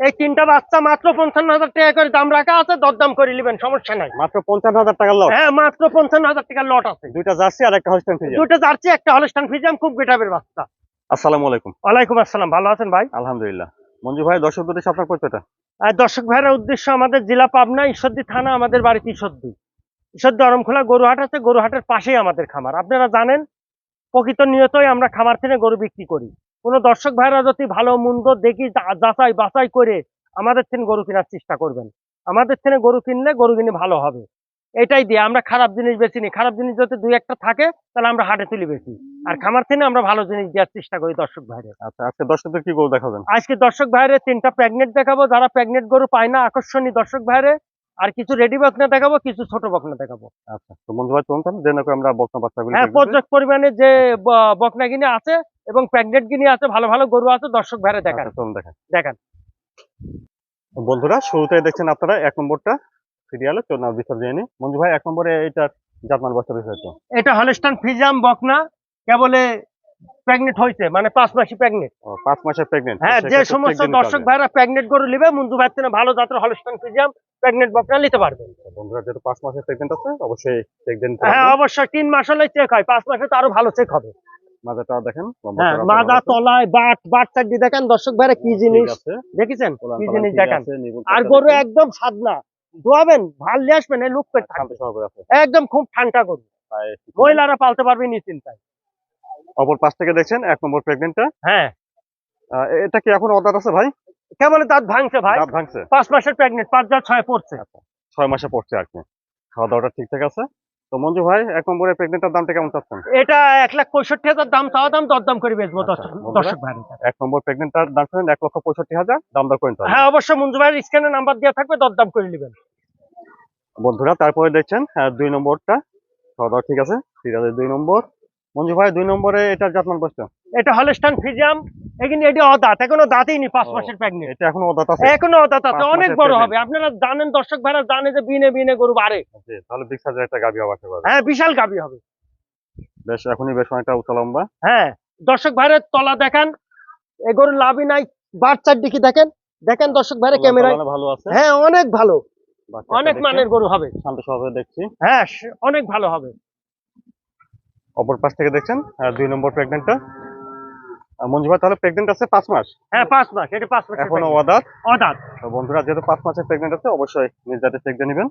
এই তিনটা বাচ্চা মাত্র 55,000 টাকা করে দাম রাখা আছে, দরদাম করে নেবেন, সমস্যা নাই। মাত্র 55,000 টাকার লট? হ্যাঁ, মাত্র 55,000 টাকার লট আছে। দুইটা জার্সি আর একটা হলস্টাইন ফ্রিজিয়ান। দুইটা জার্সি, একটা হলস্টাইন ফ্রিজিয়ান, খুব গেটাবের বাচ্চা। আসসালামু আলাইকুম। ওয়ালাইকুম আসসালাম, ভালো আছেন ভাই? আলহামদুলিল্লাহ। মঞ্জু ভাই, দর্শকদের উদ্দেশ্যে আপনার পরিচয়টা। আর দর্শক ভাইয়ের উদ্দেশ্য, আমাদের জেলা পাবনা, ঈশ্বরদী থানা, আমাদের বাড়িতে ঈশ্বরদী অরমখোলা গরুহাট আছে, গরুহাটের পাশেই আমাদের খামার। আপনারা জানেন প্রকৃত নিয়তই আমরা খামার থেকে গরু বিক্রি করি। কোনো দর্শক ভাইরা যদি ভালো মন্দ দেখি যাচাই বাছাই করে আমাদের থেকে গরু কেনার চেষ্টা করবেন। আমাদের থেকে গরু কিনলে গরু কিনে ভালো হবে, এটাই দিয়ে আমরা খারাপ জিনিস বেশি নিই। খারাপ জিনিস যদি দুই একটা থাকে তাহলে আমরা হাটে তুলি বেশি, আর খামার থেকে আমরা ভালো জিনিস দেওয়ার চেষ্টা করি দর্শক ভাইরে। আচ্ছা, আজকে দর্শকদের কি গরু দেখাবেন? আজকে দর্শক ভাইরে তিনটা প্রেগনেন্ট দেখাবো, যারা প্রেগনেন্ট গরু পায় না, আকর্ষণীয় দর্শক ভাইরে। আর কিছু রেডি বকনা দেখাবো, কিছু ছোট বকনা দেখাবো। আচ্ছা, তো মঞ্জু ভাই চলুন তাহলে জেনে আমরা বকনা বাচ্চাগুলো হ্যাঁ, দেখব। পর্যাপ্ত পরিমাণে যে বকনা গিনি আছে এবং প্রেগনেন্ট গিনি আছে, ভালো ভালো গরু আছে, দর্শক ভাইরে দেখান। আচ্ছা, চলুন দেখান। দেখান বন্ধুরা, শুরুতে দেখছেন আপনারা এক নম্বরটা সিরিয়ালে। চলুন আর বিস্তার দিয়ে নিই। মঞ্জু ভাই, এক নম্বরে এইটার জাতমান বয়সটা বিস্তারিত। এটা হলস্টাইন ফ্রিজিয়ান বকনা, কেবলে প্রেগনেন্ট হয়েছে, মানে 5 মাসই প্রেগনেন্ট। ও, 5 মাসের প্রেগনেন্ট। হ্যাঁ, যে সমস্ত দর্শক ভাইরা প্রেগনেন্ট গরু নিবে, মঞ্জু ভাই থেকে ভালো জাতের হলস্টাইন ফ্রিজিয়ান প্রেগনেন্ট বকনা নিতে পারবেন। বন্ধুরা, যেহেতু 5 মাসের প্রেগনেন্ট আছে, অবশ্যই চেক দিন। হ্যাঁ, অবশ্যই 3 মাস হলে চেক হয়, 5 মাসে তো আরো ভালো চেক হবে। মাজাটা দেখেন। হ্যাঁ, মাজা তলায় বাট চারটি দেখেন দর্শক ভাইরা, কি জিনিস দেখেছেন, কি জিনিস দেখেন। আর গরু একদম সাদনা, ধোয়াবেন ভাল নিয়ে আসবেন, এই লুক পেট থাকবে একদম, খুব ঠান্ডা গরু, মহিলারা পালতে পারবে নিশ্চিন্তায়। অপর পাশ থেকে দেখছেন এক নম্বর প্রেগনেন্টটা। হ্যাঁ, এটা কি এখন অদাত আছে ভাই? কেবল দাঁত ভাঙছে ভাই, দাঁত ভাঙছে। 5 মাসের প্রেগনেন্ট, 5.6 পড়ছে। 6 মাসে পড়ছে আর কি। খাওয়া দাওয়াটা ঠিকঠাক আছে। তো মঞ্জু ভাই, এক নম্বরের প্রেগনেন্টটার দামটা কেমন চাচ্ছেন? এটা 1,65,000 দাম, চাওয়া দাম, দরদাম করে বেচবো দর্শক ভাই। এক নম্বর প্রেগনেন্টটার দাম শুনেন 1,65,000, দাম দর করে নিতে হবে। হ্যাঁ, অবশ্যই মঞ্জু ভাইয়ের স্ক্যানে নাম্বার দেওয়া থাকবে, দরদাম করে নেবেন। বন্ধুরা, তারপরে দেখছেন 2 নম্বরটা। খাওয়া দাওয়া ঠিক আছে, সিরিয়ালের 2 নম্বর। মঞ্জু ভাই, 2 নম্বরে এটার জাতমান বয়সটা। এটা হলস্টাইন ফ্রিজিয়ান, এখানে এটি অদাঁত, এখনো দাঁতই নি, 5 মাসের প্রেগনেন্ট। এটা এখনো অদাঁত আছে? এখনো অদাঁত আছে, অনেক বড় হবে। আপনারা জানেন, দর্শক ভাইরা জানে যে বিনে বিনে গরু বাড়ে। তাহলে বিগ সাইজের একটা গাভী হবে আশা করি। হ্যাঁ, বিশাল গাভী হবে। বেশ, এখনই বেশ অনেকটা উঁচা লম্বা। হ্যাঁ, দর্শক ভাইরা তলা দেখান, এই গরুর লাভই নাই। বাচ্চার দিকে দেখেন, দেখেন দর্শক ভাইরা ক্যামেরায়। ভালো আছে। হ্যাঁ, অনেক ভালো, অনেক মানের গরু হবে। শান্ত স্বভাবে দেখছি। হ্যাঁ, অনেক ভালো হবে। অপর পাশ থেকে দেখছেন 2 নম্বর প্রেগনেন্টটা। মঞ্জু ভাই, তাহলে প্রেগনেন্ট আছে 5 মাস? হ্যাঁ, 5 মাস, এটা 5 মাস এখনো অদাঁত। অদাঁত। তো বন্ধুরা, যেহেতু 5 মাসের প্রেগনেন্ট আছে, অবশ্যই নিজ জাতে চেক দিয়ে নেবেন।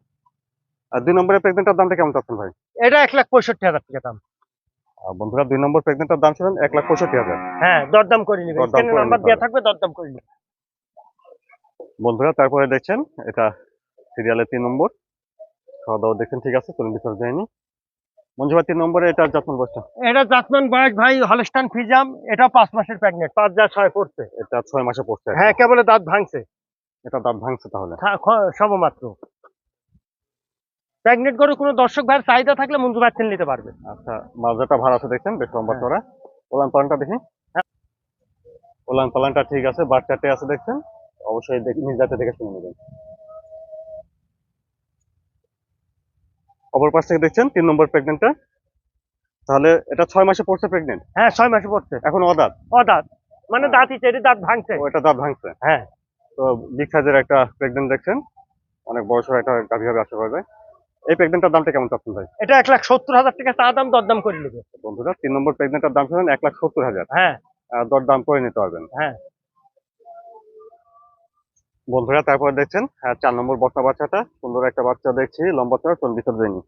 আর 2 নম্বরের প্রেগনেন্টের দামটা কেমন চাচ্ছেন ভাই? এটা 1,65,000 টাকা দাম। বন্ধুরা, 2 নম্বর প্রেগনেন্টের দাম শুনেন 1,65,000। হ্যাঁ, দরদাম করে নেবেন, স্ক্যানে নাম্বার দেওয়া থাকবে, দরদাম করে নেবেন। বন্ধুরা, তারপরে দেখছেন এটা সিরিয়ালের 3 নম্বর। খাওয়া দাওয়া দেখছেন ঠিক আছে, চলুন বিস্তারিত যায়নি। মঞ্জু ভাই, 3 নম্বরে এটা জাতমান বয়সটা। এটা জাতমান বয়স ভাই হলস্টাইন ফ্রিজিয়ান, এটা 5 মাসের প্রেগনেন্ট, 5.6 পড়ছে। এটা 6 মাসে পড়ছে। হ্যাঁ, কেবল দাঁত ভাঙছে। এটা দাঁত ভাঙছে তাহলে সবমাত্র। প্রেগনেন্ট গরু কোনো দর্শক ভাইয়ের চাহিদা থাকলে মঞ্জু ভাই নিতে পারবে। আচ্ছা, মাজাটা ভাড়া আছে দেখছেন, বেশ লম্বা চড়া। ওলান পালানটা দেখি। ওলান পালানটা ঠিক আছে, বাচ্চাটে আছে দেখছেন। অবশ্যই নিজ জাতে দেখে শুনে নেবেন। অপর পাশ থেকে দেখছেন 3 নম্বর প্রেগনেন্টটা। তাহলে এটা 6 মাসে পড়ছে প্রেগনেন্ট? হ্যাঁ, 6 মাসে পড়ছে। এখন অদাঁত? অদাঁত মানে দাঁতই চেরি, দাঁত ভাঙছে। ও, এটা দাঁত ভাঙছে। হ্যাঁ, তো বিগ সাইজের একটা প্রেগনেন্ট দেখছেন, অনেক বড় সড় একটা গাভী হবে আশা করা যায়। এই প্রেগনেন্টটার দামটা কেমন চাচ্ছেন ভাই? এটা 1,70,000 টাকা চা দাম, দরদাম করে নেবে। বন্ধুরা, 3 নম্বর প্রেগনেন্টটার দাম শুনেন 1,70,000। হ্যাঁ, দরদাম করে নিতে পারবেন। হ্যাঁ। বন্ধুরা, তারপরে দেখছেন 4 নম্বর বকনা বাচ্চাটা। সুন্দর একটা বাচ্চা দেখছি, লম্বা চড়া, চল ভিতর যায়নি।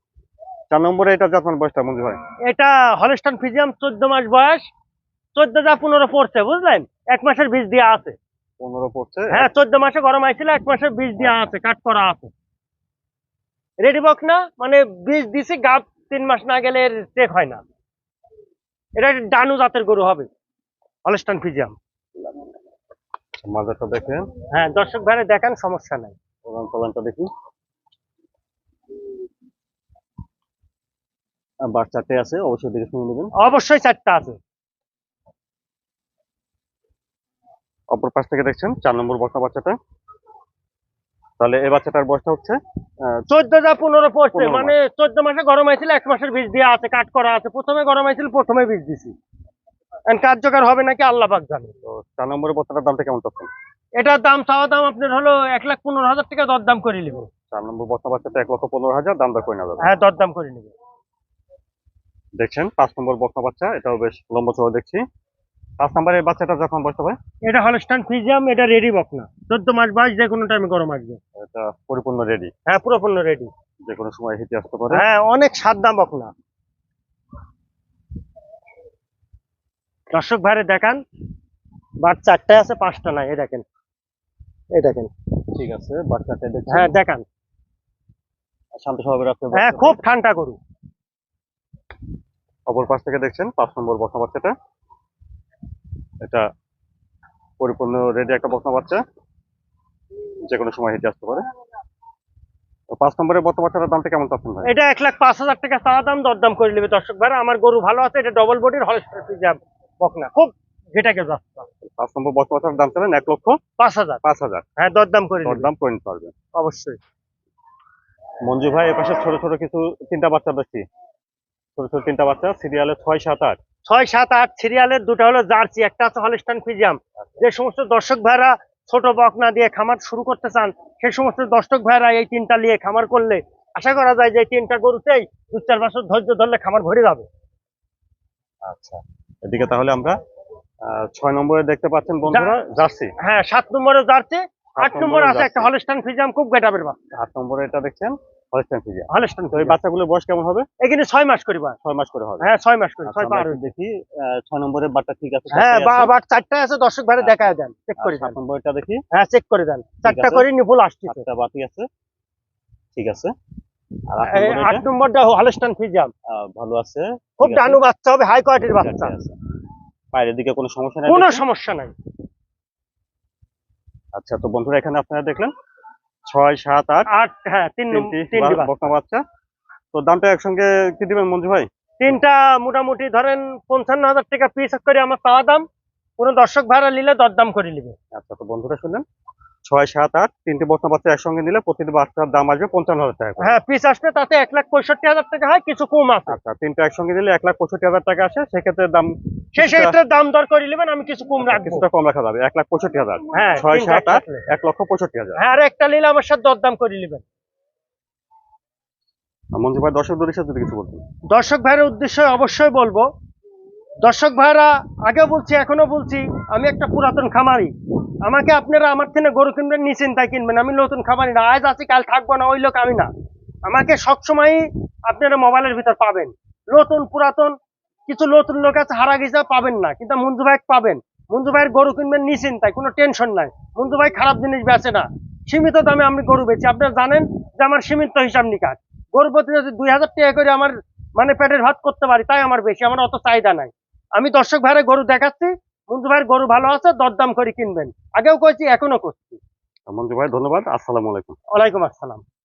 4 নম্বরে এটা জাতমান বয়সটা মঞ্জু ভাই? এটা হলস্টাইন ফ্রিজিয়ান, 14 মাস বয়স, 14.15 পড়ছে, বুঝলেন? 1 মাসের বীজ দেওয়া আছে। 15 পড়ছে। হ্যাঁ, 14 মাসে গরম আইছিল, 1 মাসের বীজ দেওয়া আছে, কাট করা আছে। রেডি বক না, মানে বীজ দিছি, গাব 3 মাস না গেলে চেক হয় না। এটা ডানু জাতের গরু হবে, হলস্টাইন ফ্রিজিয়ান। মাজারটা দেখেন। হ্যাঁ, দর্শক ভাইরা দেখান, সমস্যা নাই। ওলান পালানটা দেখি। বাচ্চাটে আছে, অবশ্যই দেখে শুনে নেবেন। অবশ্যই 4টা আছে। অপর পাশ থেকে দেখছেন 4 নম্বর বকনা বাচ্চাটা। তাহলে এই বাচ্চাটার বয়সটা হচ্ছে 14.15 পড়ছে, 15 মানে 14 মাসে গরম আইছিল, 1 মাসের বীজ দেওয়া আছে, কাট করা আছে। প্রথমে গরম আইছিল, প্রথমে বীজ দিছি। কার্যকর হবে নাকি আল্লাহ পাক জানে। তো 4 নম্বরের বাচ্চাটার দামটা কেমন চাচ্ছেন? এটার দাম চাওয়া দাম আপনার হলো 1,15,000 টাকা দরদাম করে নেবে। 4 নম্বর বকনা বাচ্চাটা 1,15,000 দাম দর করে নেওয়া যাবে। হ্যাঁ, দরদাম করে নেবে। দেখছেন 5 নম্বর বকনা বাচ্চা, এটাও বেশ লম্বা চওড়া দেখছি। 5 নম্বরের বাচ্চাটা যখন বয়স হবে, এটা হলস্টাইন ফ্রিজিয়াম, এটা রেডি বকনা, 14 মাস বয়স, যে কোনো টাইমে গরম আসবে। এটা পরিপূর্ণ রেডি, হ্যাঁ, পুরোপূর্ণ রেডি। যে কোনো সময় হিটে আসতে পারে। হ্যাঁ, অনেক সাদা বকনা। দর্শক ভাইরে দেখান, বাট 4টা আছে, 5টা নাই, এই দেখেন, এই দেখেন। ঠিক আছে, বাচ্চাটা দেখছেন। হ্যাঁ, দেখান। শান্ত স্বভাবের আছে। হ্যাঁ, খুব ঠান্ডা গরু। অপর পাশ থেকে দেখছেন 5 নম্বর বকনা বাচ্চাটা, এটা পরিপূর্ণ রেডি একটা বকনা বাচ্চা, যে কোনো সময় হিটে আসতে পারে। তো 5 নম্বরের বকনা বাচ্চাটার দামটা কেমন চাচ্ছেন ভাই? এটা 1,05,000 টাকা চাওয়া দাম, দরদাম করে নেবে দর্শক ভাইরা। আমার গরু ভালো আছে, এটা ডবল বডির হলস্টাইন ফ্রিজিয়াম বকনা, খুব ঘেটাকে যাচ্ছে। 5 নম্বর বকনা বাচ্চার দাম চাবেন 1,05,000। 5,000। হ্যাঁ, দরদাম করে নেবে দাম করে নিতে পারবেন অবশ্যই। মঞ্জু ভাই। এপাশে ছোট ছোট কিছু 3টা বাচ্চা দেখছি, ছোট ছোট 3টা বাচ্চা, সিরিয়ালে 6, 7, 8। 6, 7, 8 সিরিয়ালের, দুটো হলো জার্সি, একটা আছে হলস্টাইন ফ্রিজিয়াম। যে সমস্ত দর্শক ভাইরা ছোট বকনা দিয়ে খামার শুরু করতে চান, সেই সমস্ত দর্শক ভাইরা এই 3টা নিয়ে খামার করলে আশা করা যায় যে এই 3টা গরুতেই 2-4 বছর ধৈর্য ধরলে খামার ভরে যাবে। আচ্ছা, এদিকে তাহলে আমরা 6 নম্বরে দেখতে পাচ্ছেন বন্ধুরা জার্সি। হ্যাঁ, 7 নম্বরে জার্সি, 8 নম্বর নম্বরে আছে একটা জার্সি। হলস্টাইন ফ্রিজিয়াম, খুব গেটাবের বাচ্চা। 8 নম্বরে এটা দেখছেন হলস্টাইন ফ্রিজিয়ান। হলস্টাইন তো এই বাচ্চাগুলোর বয়স কেমন হবে? এখানে 6 মাস করিবা। 6 মাস করে হবে। হ্যাঁ, 6 মাস করি, আচ্ছা, 6 আমরা পার একটু হয়েছে। দেখি 6 নম্বরের বাচ্চা ঠিক আছে। হ্যাঁ, 4টাই আছে। বাট 4টা আছে, দর্শক ভাইরা দেখায় দেন, চেক করে দেন। 7 নম্বরটা দেখি। হ্যাঁ, চেক করে দেন, 4টা আছে। করে নিপুল আসতেছে। 8টা বাতি আছে, ঠিক আছে। আর 8 এই নম্বরে 8 নম্বরটা হলস্টাইন ফ্রিজিয়াম, ভালো আছে, খুব ঠিক আছে। ডানু বাচ্চা হবে, হাই কোয়ালিটির বাচ্চা, 4টাই আছে। পায়ের দিকে কোনো সমস্যা নাই কোনো দেখছি? সমস্যা নাই। আচ্ছা, তো বন্ধুরা এখানে আপনারা দেখলেন 6, 7, 8 8, হ্যাঁ, 3টি বাচ্চা। বকনা বাচ্চা। তো দামটা একসঙ্গে কি দিবেন মঞ্জু ভাই? 3টা মোটামুটি ধরেন 55,000 টাকা পিস করে আমার পাওয়া দাম। কোনো দর্শক ভাড়া নিলে দরদাম করে নিবে। আচ্ছা, তো বন্ধুরা শুনলেন 6, 7, 8 3টে বকনা বাচ্চা একসঙ্গে নিলে প্রতিটি বাচ্চার দাম আসবে 55,000 টাকা করে। হ্যাঁ, পিস আসবে, তাতে 1,65,000 টাকা হয়, কিছু কম আছে। আচ্ছা, 3টা একসঙ্গে নিলে 1,65,000 টাকা আসে, সেক্ষেত্রে দাম সেক্ষেত্রে দাম দর করে নেবেন, আমি কিছু কম রাখবো। কিছুটা কম রাখা যাবে। 1,65,000। হ্যাঁ, 6, 3টা 7, 8 একসাথে। 1,65,000। হ্যাঁ, আর একটা নিলে আমার সাথে দরদাম করে নেবেন। মঞ্জু ভাই, দর্শকদের উদ্দেশ্যে যদি কিছু বলতেন। দর্শক ভাইয়ের উদ্দেশ্যে অবশ্যই বলবো, দর্শক ভাইরা আগে বলছি, এখনো বলছি, আমি একটা পুরাতন খামারি। আমাকে আপনারা আমার থেকে গরু কিনবেন, নিশ্চিন্তায় কিনবেন। আমি নতুন খামারি না, আজ আছি কাল থাকবো না, ওই লোক আমি না। আমাকে সবসময় আপনারা মোবাইলের ভিতর পাবেন। নতুন পুরাতন কিছু নতুন লোক আছে, হারা গেছে, পাবেন না, কিন্তু মঞ্জু ভাই পাবেন। মঞ্জু ভাইয়ের গরু কিনবেন নিশ্চিন্তায়, কোনো টেনশন নাই। মঞ্জু ভাই খারাপ জিনিস বেচে না, সীমিত দামে আমি গরু বেচি। আপনারা জানেন যে আমার সীমিত হিসাব নিকাশ। গরু প্রতি যদি 2,000 টাকা করে আমার মানে পেটের ভাত করতে পারি, তাই আমার বেশি, আমার অত চাহিদা নাই। আমি দর্শক ভাইয়ের গরু দেখাচ্ছি, মঞ্জু ভাইয়ের গরু ভালো আছে, দরদাম করে কিনবেন। আগেও কইছি, এখনো করছি। মঞ্জু ভাই, ধন্যবাদ। আসসালামু আলাইকুম। ওয়ালাইকুম আসসালাম।